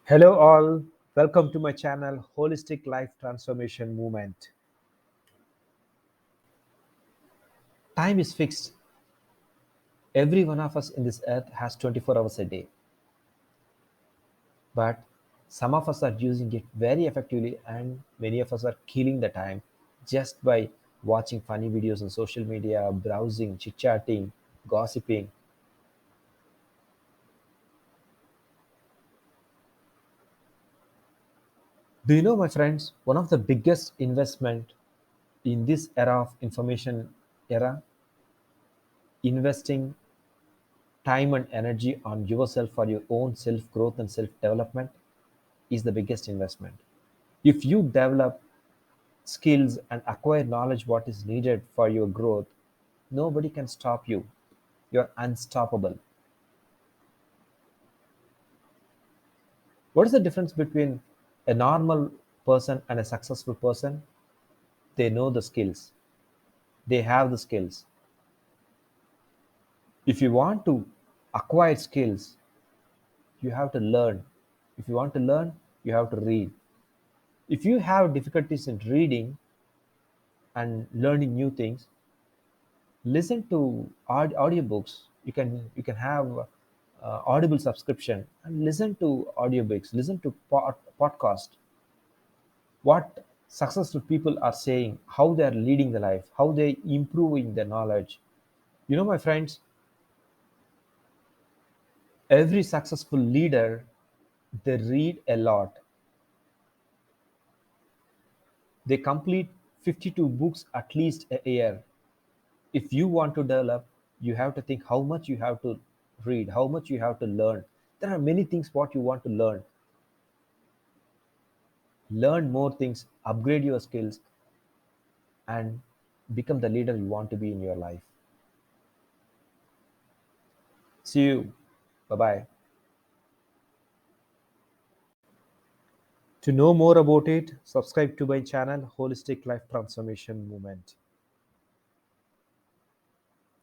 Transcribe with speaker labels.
Speaker 1: Hello, all. Welcome to my channel, Holistic Life Transformation Movement. Time is fixed. Every one of us in this earth has 24 hours a day, but some of us are using it very effectively, and many of us are killing the time just by watching funny videos on social media, browsing, chit chatting, gossiping. Do you know, my friends, one of the biggest investment in this era of information era, investing time and energy on yourself for your own self growth and self development is the biggest investment. If you develop skills and acquire knowledge what is needed for your growth, nobody can stop you. You're unstoppable. What is the difference between a normal person and a successful person? They know the skills, they have the skills. If you want to acquire skills, you have to learn. If you want to learn, you have to read. If you have difficulties in reading and learning new things, listen to audiobooks. You can have audible subscription and listen to audiobooks, listen to podcast, what successful people are saying, how they are leading the life, how they improving their knowledge. You know, my friends, every successful leader, they read a lot. They complete 52 books at least a year. If you want to develop, you have to think how much you have to read, how much you have to learn. There are many things what you want to learn more things, upgrade your skills, and become the leader you want to be in your life. See you. Bye bye. To know more about it, subscribe to my channel, Holistic Life Transformation Movement.